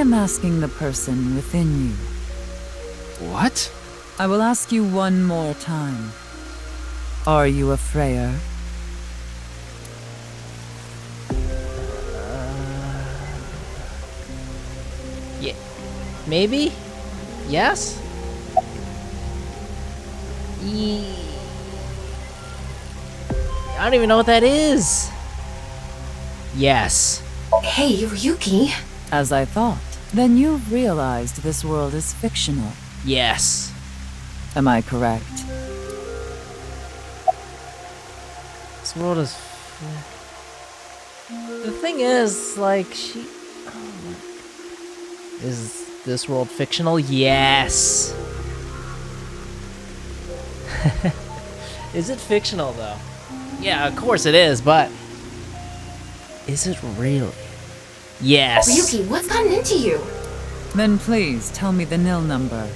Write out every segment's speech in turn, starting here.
am asking the person within you. What? I will ask you one more time. Are you a Freyr? Yeah. Maybe? Yes? I don't even know what that is. Yes. Hey, Ryuki. As I thought. Then you've realized this world is fictional. Yes. Am I correct? This world is... The thing is, like, she... Oh my... Is this world fictional? Yes! Is it fictional, though? Yeah, of course it is, but... Is it really? Yes! Ryuki, what's gotten into you? Then please tell me the nil number.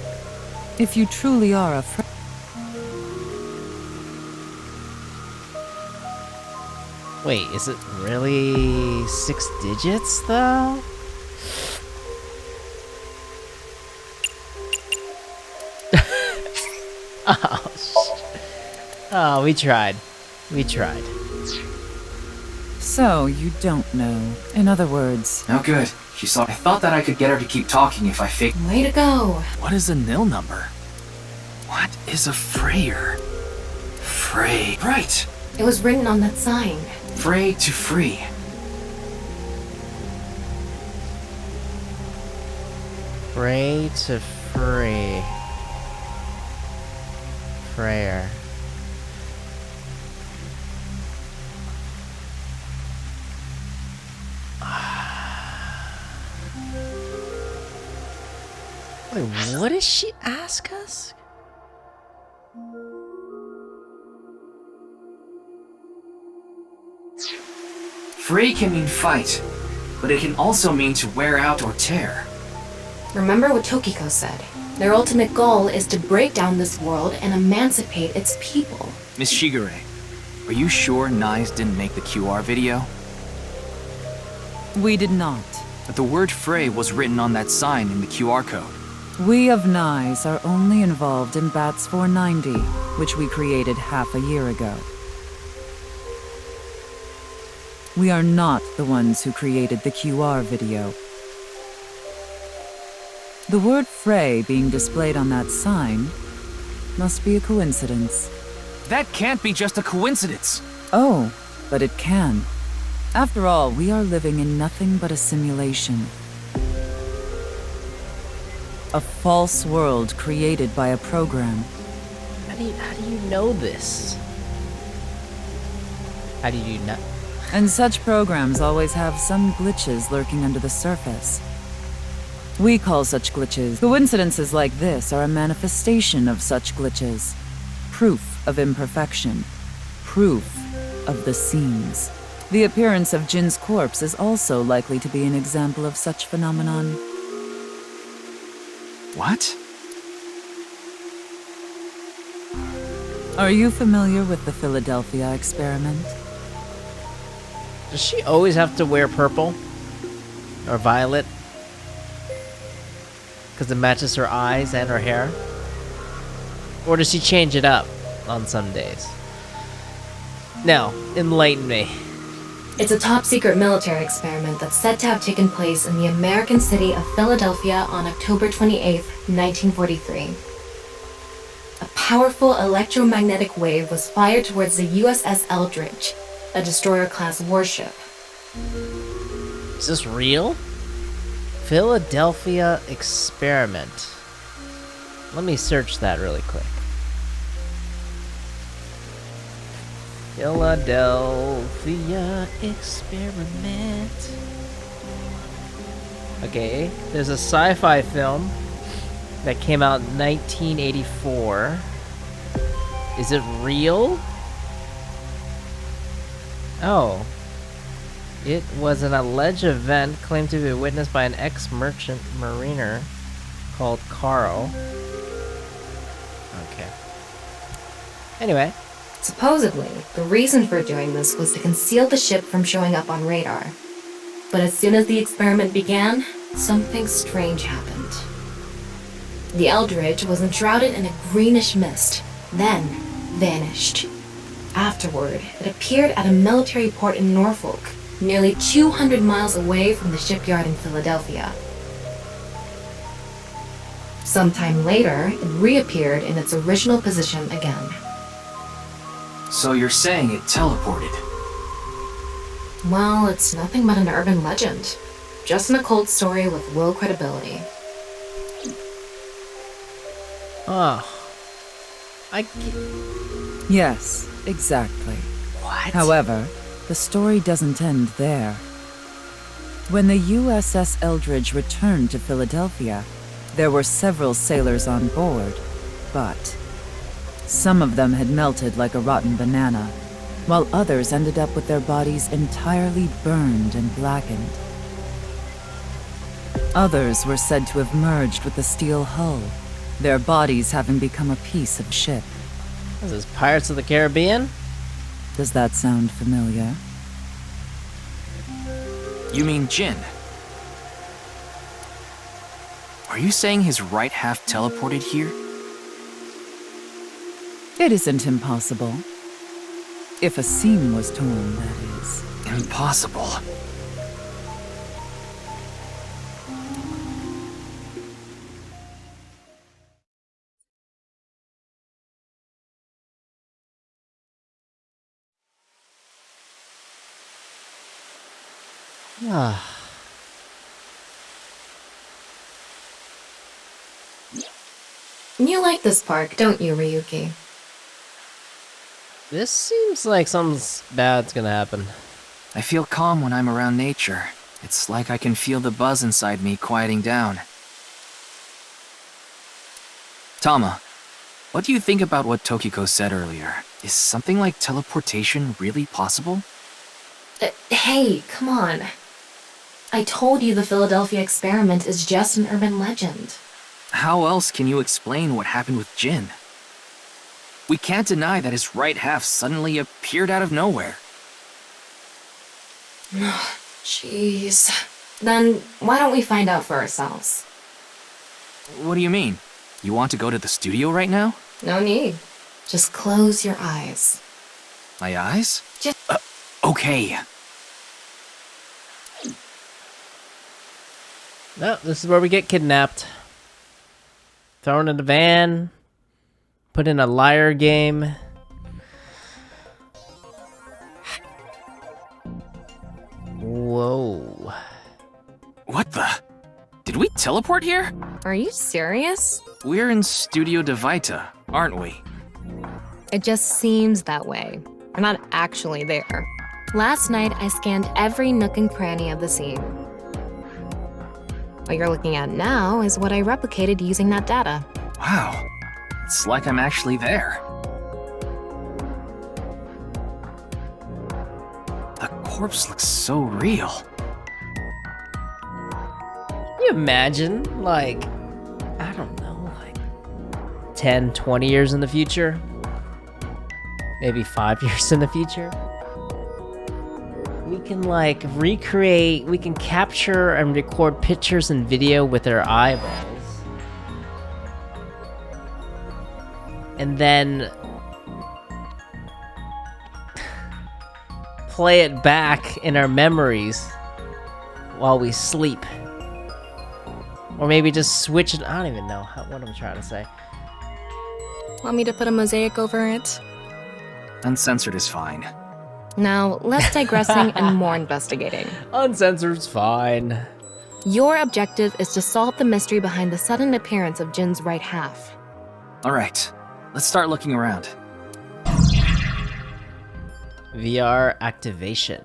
If you truly are a Freyr. Wait, is it really 6 digits, though? Oh, oh, we tried. We tried. So, you don't know. In other words... No good. She saw. I thought that I could get her to keep talking if I faked. Way to go. What is a nil number? What is a Freyr? Frey. Right. It was written on that sign. Frey to free. Frey to free. Freyr. Wait, what did she ask us? Frey can mean fight, but it can also mean to wear out or tear. Remember what Tokiko said. Their ultimate goal is to break down this world and emancipate its people. Miss Shigure, are you sure Knives didn't make the QR video? We did not. But the word Frey was written on that sign in the QR code. We of Nyes are only involved in Bats 490, which we created half a year ago. We are not the ones who created the QR video. The word Frey being displayed on that sign must be a coincidence. That can't be just a coincidence. Oh, but it can. After all, we are living in nothing but a simulation. A false world created by a program. How do you know this? How do you know? And such programs always have some glitches lurking under the surface. We call such glitches. Coincidences like this are a manifestation of such glitches. Proof of imperfection. Proof of the seams. The appearance of Jin's corpse is also likely to be an example of such phenomenon. What? Are you familiar with the Philadelphia experiment? Does she always have to wear purple? Or violet? Because it matches her eyes and her hair? Or does she change it up on some days? No, enlighten me. It's a top-secret military experiment that's said to have taken place in the American city of Philadelphia on October 28, 1943. A powerful electromagnetic wave was fired towards the USS Eldridge, a destroyer-class warship. Is this real? Philadelphia experiment. Let me search that really quick. Philadelphia experiment. Okay, there's a sci-fi film that came out in 1984. Is it real? Oh. It was an alleged event claimed to be witnessed by an ex-merchant mariner called Carl. Okay. Anyway. Supposedly, the reason for doing this was to conceal the ship from showing up on radar. But as soon as the experiment began, something strange happened. The Eldridge was enshrouded in a greenish mist, then vanished. Afterward, it appeared at a military port in Norfolk, nearly 200 miles away from the shipyard in Philadelphia. Sometime later, it reappeared in its original position again. So you're saying it teleported? Well, it's nothing but an urban legend. Just an occult story with low credibility. Oh. Yes, exactly. What? However, the story doesn't end there. When the USS Eldridge returned to Philadelphia, there were several sailors on board, but some of them had melted like a rotten banana, while others ended up with their bodies entirely burned and blackened. Others were said to have merged with the steel hull, their bodies having become a piece of ship. Is this Pirates of the Caribbean? Does that sound familiar? You mean Jin? Are you saying his right half teleported here? It isn't impossible. If a seam was torn, that is. Impossible. Ah. You like this park, don't you, Ryuki? This seems like something bad's gonna happen. I feel calm when I'm around nature. It's like I can feel the buzz inside me quieting down. Tama, what do you think about what Tokiko said earlier? Is something like teleportation really possible? Hey, come on. I told you the Philadelphia experiment is just an urban legend. How else can you explain what happened with Jin? We can't deny that his right half suddenly appeared out of nowhere. Jeez. Then why don't we find out for ourselves? What do you mean? You want to go to the studio right now? No need. Just close your eyes. My eyes? Just... Okay. No, this is where we get kidnapped. Thrown in a van. Put in a liar game. Whoa. What the? Did we teleport here? Are you serious? We're in Studio Devita, aren't we? It just seems that way. We're not actually there. Last night, I scanned every nook and cranny of the scene. What you're looking at now is what I replicated using that data. Wow. It's like I'm actually there. The corpse looks so real. Can you imagine, like, I don't know, like 10, 20 years in the future? Maybe 5 years in the future? We can, like, recreate, we can capture and record pictures and video with our eyeballs. And then play it back in our memories while we sleep. Or maybe just switch it. I don't even know what I'm trying to say. Want me to put a mosaic over it? Uncensored is fine. Now, less digressing and more investigating. Uncensored's fine. Your objective is to solve the mystery behind the sudden appearance of Jin's right half. Alright, let's start looking around. VR activation.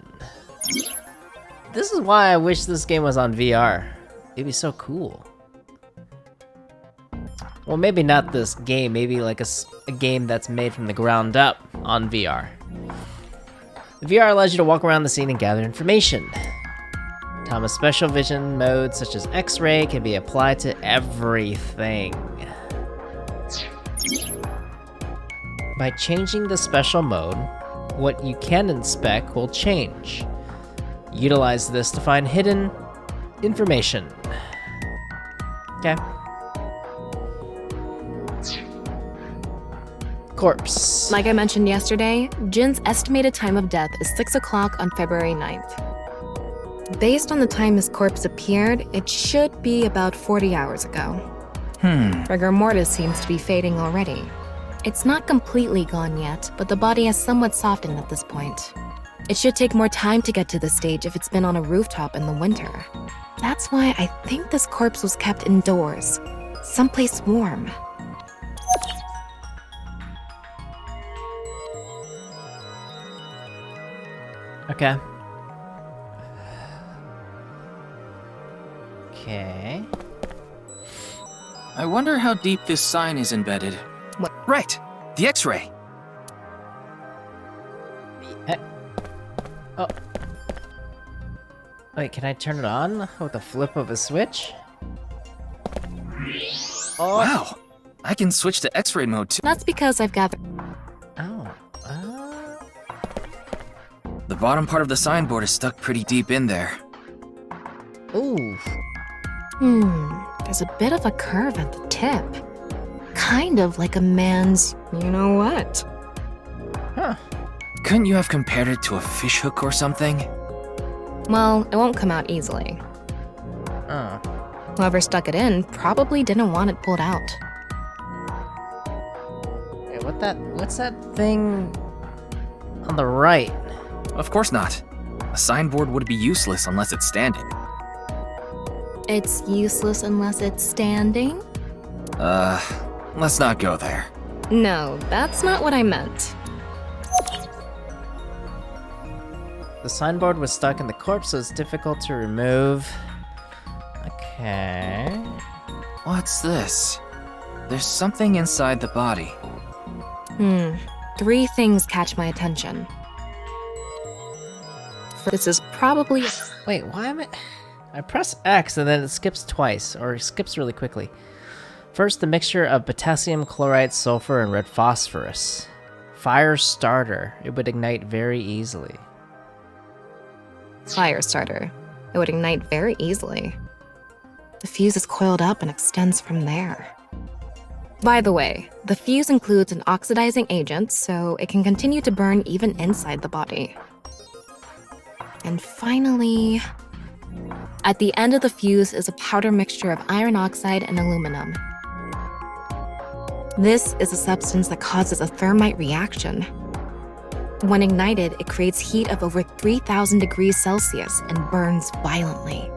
This is why I wish this game was on VR. It'd be so cool. Well, maybe not this game, maybe like a game that's made from the ground up on VR. The VR allows you to walk around the scene and gather information. Tama's special vision modes such as X-ray can be applied to everything. By changing the special mode, what you can inspect will change. Utilize this to find hidden information. Okay. Corpse. Like I mentioned yesterday, Jin's estimated time of death is 6 o'clock on February 9th. Based on the time his corpse appeared, it should be about 40 hours ago. Rigor mortis seems to be fading already. It's not completely gone yet, but the body has somewhat softened at this point. It should take more time to get to this stage if it's been on a rooftop in the winter. That's why I think this corpse was kept indoors, someplace warm. Okay. Okay. I wonder how deep this sign is embedded. What? Right! The X-ray! Oh. Wait, can I turn it on with a flip of a switch? Oh. Wow! I can switch to X-ray mode too. That's because I've gathered. Oh. The bottom part of the signboard is stuck pretty deep in there. Ooh. There's a bit of a curve at the tip. Kind of like a man's you-know-what. Huh. Couldn't you have compared it to a fish hook or something? Well, it won't come out easily. Oh. Whoever stuck it in probably didn't want it pulled out. Wait, what's that thing on the right? Of course not. A signboard would be useless unless it's standing. It's useless unless it's standing? Let's not go there. No, that's not what I meant. The signboard was stuck in the corpse, so it's difficult to remove. Okay. What's this? There's something inside the body. 3 things catch my attention. This is probably... Wait, why am I press X and then it skips twice, or it skips really quickly. First, the mixture of potassium chloride, sulfur, and red phosphorus. Fire starter. It would ignite very easily. Fire starter. It would ignite very easily. The fuse is coiled up and extends from there. By the way, the fuse includes an oxidizing agent, so it can continue to burn even inside the body. And finally, at the end of the fuse is a powder mixture of iron oxide and aluminum. This is a substance that causes a thermite reaction. When ignited, it creates heat of over 3,000 degrees Celsius and burns violently.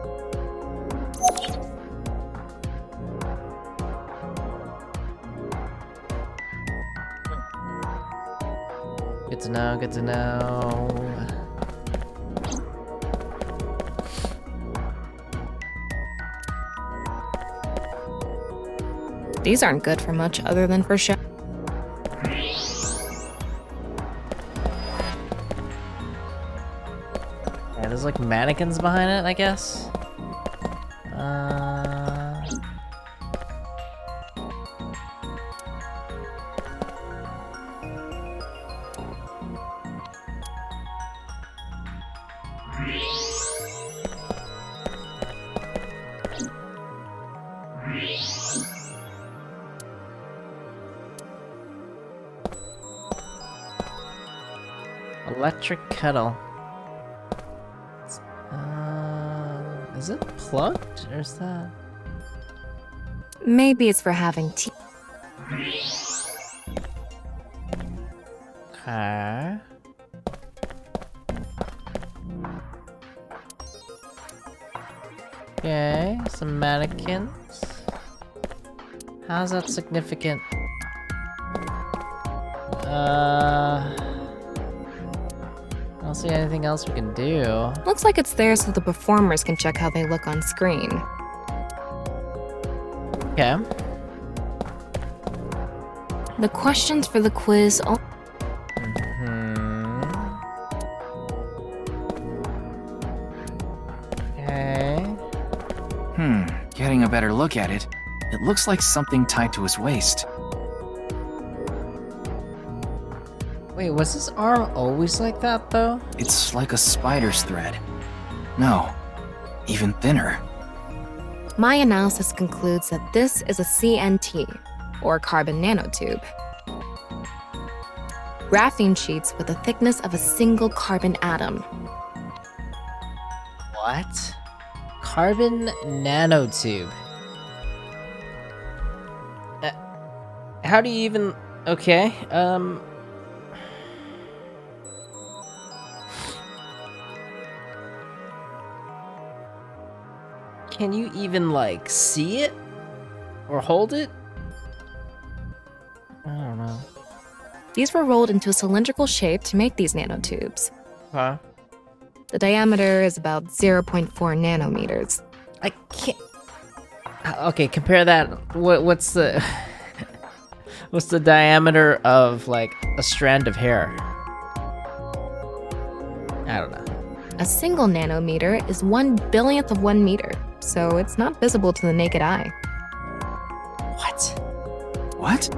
Good to know, good to know. These aren't good for much other than for show. Yeah, there's like mannequins behind it, I guess. Electric kettle. Is it plugged, or is that? Maybe it's for having tea. Okay. Okay, some mannequins. How's that significant? I don't see anything else we can do. Looks like it's there so the performers can check how they look on screen. Okay. The questions for the quiz... Okay. Getting a better look at it. It looks like something tied to his waist. Wait, was his arm always like that, though? It's like a spider's thread. No, even thinner. My analysis concludes that this is a CNT, or carbon nanotube. Graphene sheets with the thickness of a single carbon atom. What? Carbon nanotube. How do you even... Okay, Can you even, like, see it? Or hold it? I don't know. These were rolled into a cylindrical shape to make these nanotubes. Huh? The diameter is about 0.4 nanometers. I can't... Okay, compare that. What's the... What's the diameter of, like, a strand of hair? I don't know. A single nanometer is 1/1000th of 1 meter, so it's not visible to the naked eye. What? What?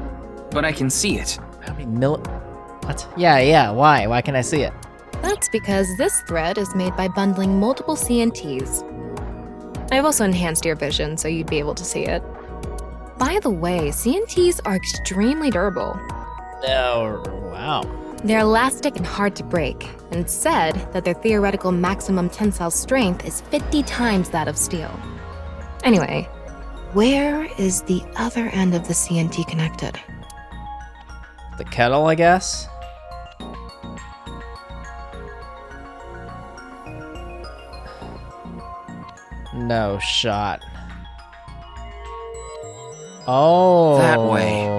But I can see it. How many What? Yeah, why? Why can I see it? That's because this thread is made by bundling multiple CNTs. I've also enhanced your vision so you'd be able to see it. By the way, CNTs are extremely durable. No, wow. They're elastic and hard to break, and it's said that their theoretical maximum tensile strength is 50 times that of steel. Anyway, where is the other end of the CNT connected? The kettle, I guess? No shot. Oh. That way.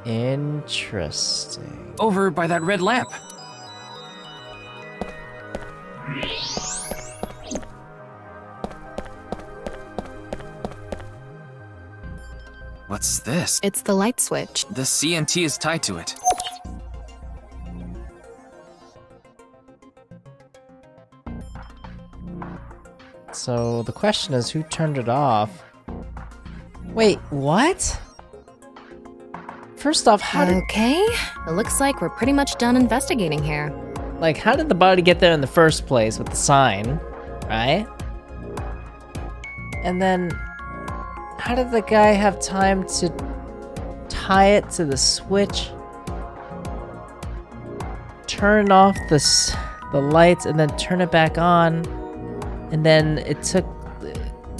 Interesting. Over by that red lamp. What's this? It's the light switch. The CNT is tied to it. So the question is, who turned it off? Wait, what? First off, how did... Okay, it looks like we're pretty much done investigating here. Like, how did the body get there in the first place with the sign, right? And then, how did the guy have time to tie it to the switch, turn off the lights, and then turn it back on? And then it took...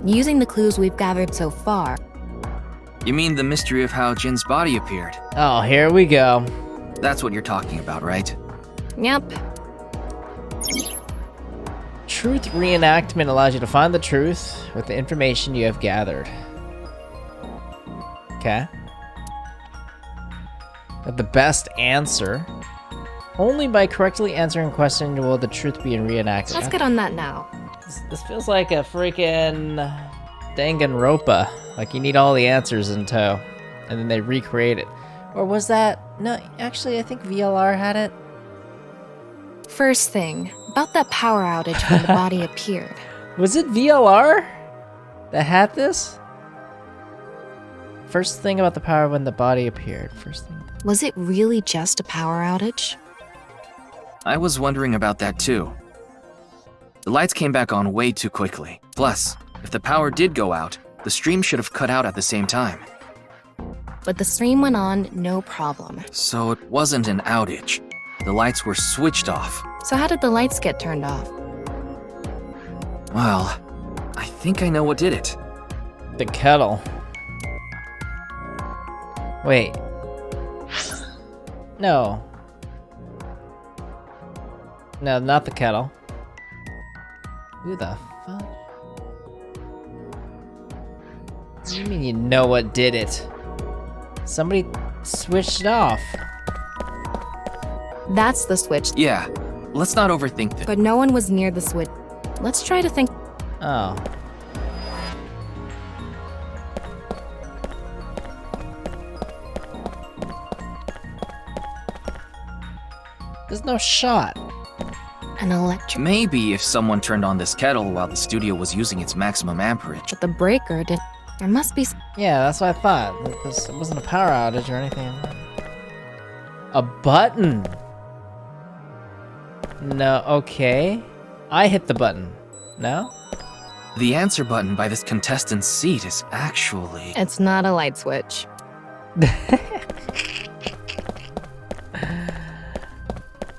Using the clues we've gathered so far. You mean the mystery of how Jin's body appeared? Oh, here we go. That's what you're talking about, right? Yep. Truth reenactment allows you to find the truth with the information you have gathered. Okay. But the best answer. Only by correctly answering a question will the truth be reenacted. Let's get on that now. This feels like a freaking Danganronpa. Like you need all the answers in tow, and then they recreate it. Or was that... No, actually, I think VLR had it. First thing, about that power outage when the body appeared. Was it VLR that had this? First thing about the power when the body appeared. First thing. Was it really just a power outage? I was wondering about that too. The lights came back on way too quickly. Plus, if the power did go out, the stream should have cut out at the same time. But the stream went on, no problem. So it wasn't an outage. The lights were switched off. So how did the lights get turned off? Well, I think I know what did it. The kettle. Wait. No. No, not the kettle. Who the fuck? What do you mean you know what did it? Somebody switched it off. That's the switch. Yeah, let's not overthink this. But no one was near the switch. Let's try to think. Oh. There's no shot. An electric. Maybe if someone turned on this kettle while the studio was using its maximum amperage. But the breaker did. There must be. Yeah, that's what I thought. This wasn't a power outage or anything. A button. No, okay. I hit the button. No? The answer button by this contestant's seat is actually... It's not a light switch.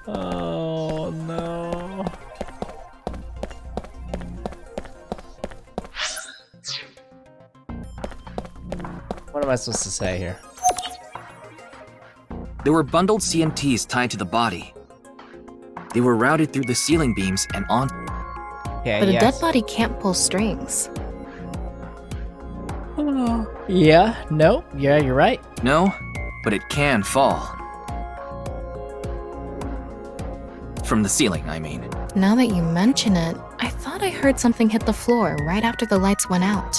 Oh, no. What am I supposed to say here? There were bundled CNTs tied to the body. They were routed through the ceiling beams and on... Okay, But a yes. dead body can't pull strings. Yeah, no, yeah, you're right. No, but it can fall. From the ceiling, I mean. Now that you mention it, I thought I heard something hit the floor right after the lights went out.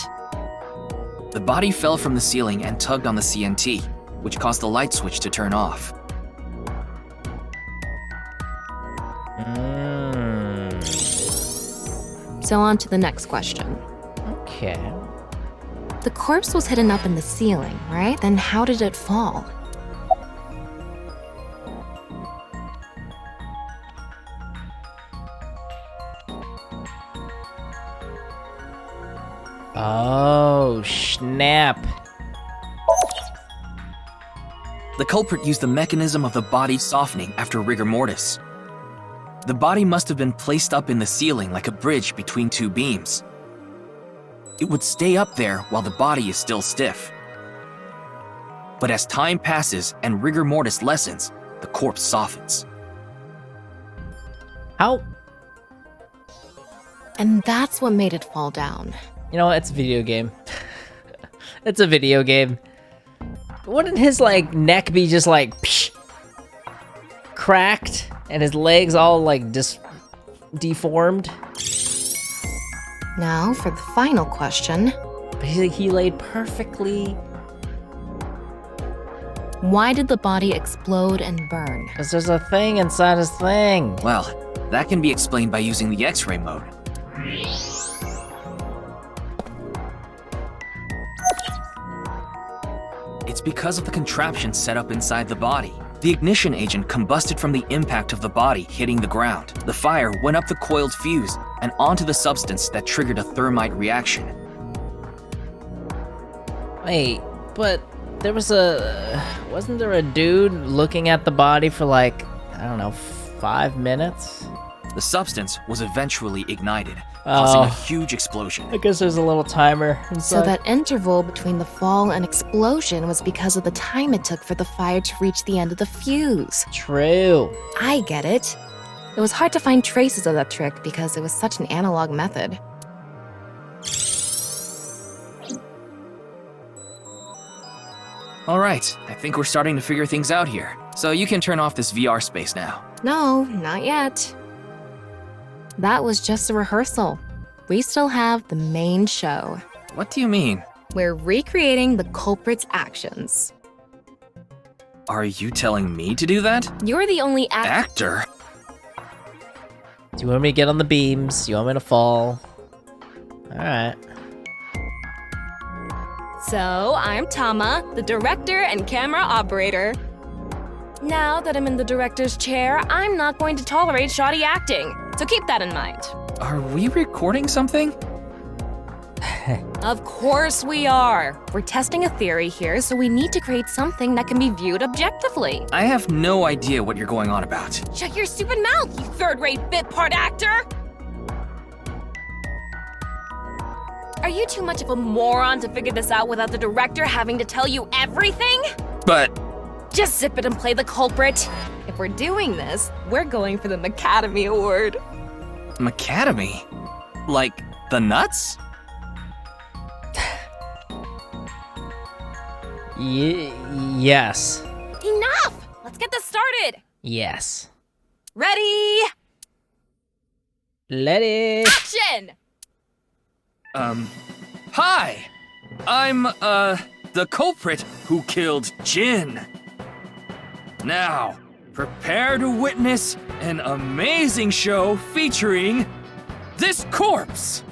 The body fell from the ceiling and tugged on the CNT, which caused the light switch to turn off. So on to the next question. Okay. The corpse was hidden up in the ceiling, right? Then how did it fall? Oh, snap. The culprit used the mechanism of the body softening after rigor mortis. The body must have been placed up in the ceiling like a bridge between two beams. It would stay up there while the body is still stiff. But as time passes and rigor mortis lessens, the corpse softens. How? And that's what made it fall down. You know, it's a video game. It's a video game. Wouldn't his, like, neck be just, like, psh, cracked and his legs all, like, deformed? Now for the final question. But he laid perfectly. Why did the body explode and burn? Because there's a thing inside his thing. Well, that can be explained by using the X-ray mode. It's because of the contraption set up inside the body. The ignition agent combusted from the impact of the body hitting the ground. The fire went up the coiled fuse and onto the substance that triggered a thermite reaction. Wait, but there was wasn't there a dude looking at the body for like, I don't know, 5 minutes? The substance was eventually ignited, causing a huge explosion. I guess there's a little timer inside. So that interval between the fall and explosion was because of the time it took for the fire to reach the end of the fuse. True. I get it. It was hard to find traces of that trick because it was such an analog method. All right, I think we're starting to figure things out here. So you can turn off this VR space now. No, not yet. That was just a rehearsal. We still have the main show. What do you mean? We're recreating the culprit's actions. Are you telling me to do that? You're the only Actor? Do you want me to get on the beams? Do you want me to fall? Alright. So, I'm Tama, the director and camera operator. Now that I'm in the director's chair, I'm not going to tolerate shoddy acting, so keep that in mind. Are we recording something? Of course we are. We're testing a theory here, so we need to create something that can be viewed objectively. I have no idea what you're going on about. Shut your stupid mouth, you third-rate bit part actor! Are you too much of a moron to figure this out without the director having to tell you everything? But... Just zip it and play the culprit. If we're doing this, we're going for the Academy Award. Academy? Like, the nuts? Yes. Enough! Let's get this started! Yes. Ready? Let it. Action! Hi! I'm, the culprit who killed Jin. Now, prepare to witness an amazing show featuring this corpse.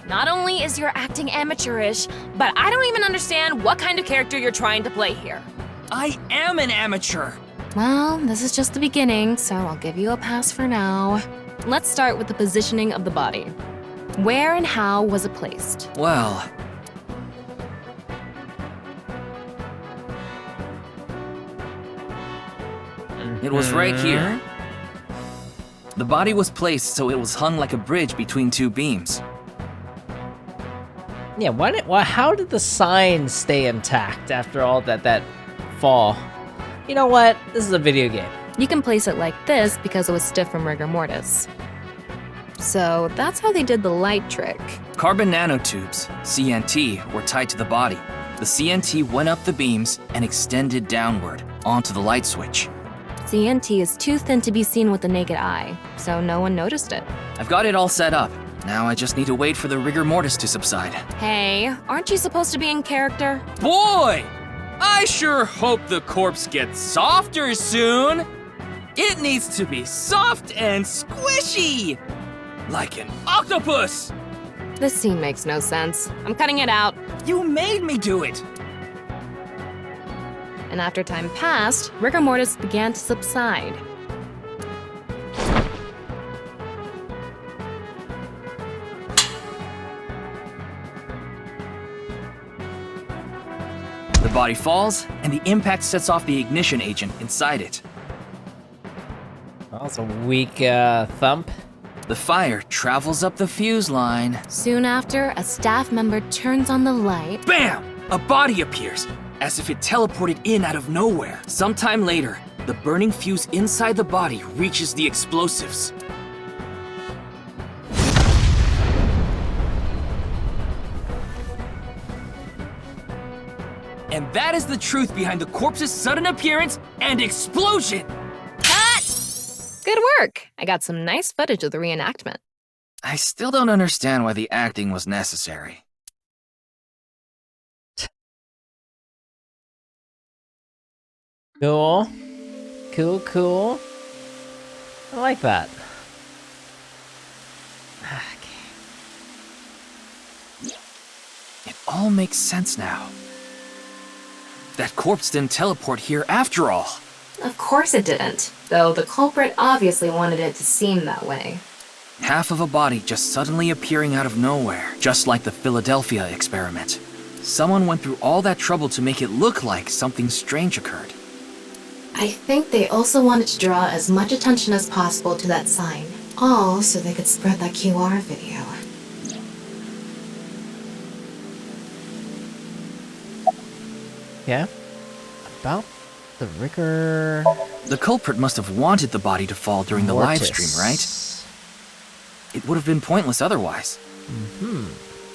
Not only is your acting amateurish, but I don't even understand what kind of character you're trying to play here. I am an amateur. Well, this is just the beginning, so I'll give you a pass for now. Let's start with the positioning of the body. Where and how was it placed? Well, it was right here. The body was placed so it was hung like a bridge between two beams. Yeah, how did the sign stay intact after all that fall? You know what? This is a video game. You can place it like this because it was stiff from rigor mortis. So that's how they did the light trick. Carbon nanotubes, CNT, were tied to the body. The CNT went up the beams and extended downward onto the light switch. CNT is too thin to be seen with the naked eye, so no one noticed it. I've got it all set up. Now I just need to wait for the rigor mortis to subside. Hey, aren't you supposed to be in character? Boy! I sure hope the corpse gets softer soon! It needs to be soft and squishy! Like an octopus! This scene makes no sense. I'm cutting it out. You made me do it! And after time passed, rigor mortis began to subside. The body falls, and the impact sets off the ignition agent inside it. Well, that's a weak thump. The fire travels up the fuse line. Soon after, a staff member turns on the light. Bam! A body appears, as if it teleported in out of nowhere. Sometime later, the burning fuse inside the body reaches the explosives. And that is the truth behind the corpse's sudden appearance and explosion! Good work! I got some nice footage of the reenactment. I still don't understand why the acting was necessary. Cool. Cool. I like that. Okay. It all makes sense now. That corpse didn't teleport here after all. Of course it didn't, though the culprit obviously wanted it to seem that way. Half of a body just suddenly appearing out of nowhere, just like the Philadelphia experiment. Someone went through all that trouble to make it look like something strange occurred. I think they also wanted to draw as much attention as possible to that sign, all so they could spread that QR video. Yeah. About the rigor. The culprit must have wanted the body to fall during the live stream, right? It would have been pointless otherwise.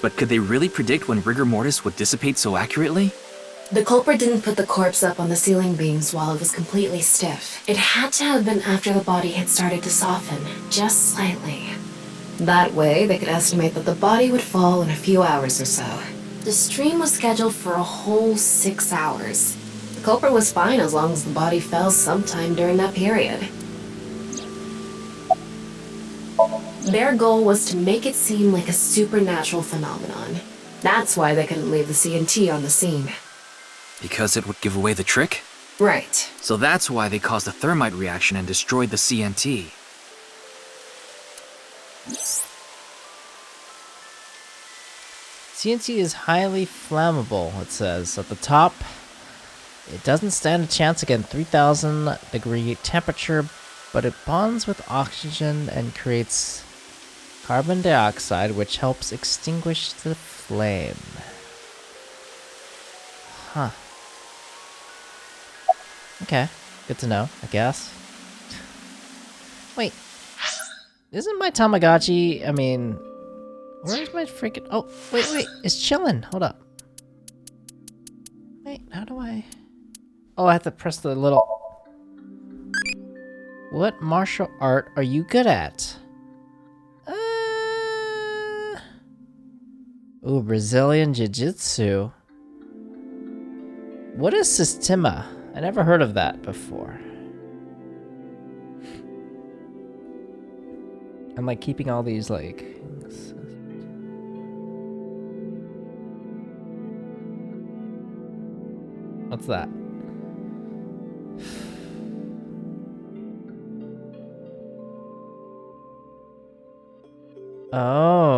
But could they really predict when rigor mortis would dissipate so accurately? The culprit didn't put the corpse up on the ceiling beams while it was completely stiff. It had to have been after the body had started to soften, just slightly. That way, they could estimate that the body would fall in a few hours or so. The stream was scheduled for a whole 6 hours. The culprit was fine as long as the body fell sometime during that period. Their goal was to make it seem like a supernatural phenomenon. That's why they couldn't leave the CNT on the scene. Because it would give away the trick? Right. So that's why they caused a thermite reaction and destroyed the CNT. CNC is highly flammable, it says at the top. It doesn't stand a chance against 3,000 degree temperature, but it bonds with oxygen and creates carbon dioxide, which helps extinguish the flame. Huh. Okay, good to know, I guess. Wait, isn't my Tamagotchi, I mean, where's my freaking... Oh, wait, it's chilling. Hold up. Wait, how do I... Oh, I have to press the little... What martial art are you good at? Ooh, Brazilian Jiu-Jitsu. What is Sistema? I never heard of that before. I'm like keeping all these like... What's that? Oh.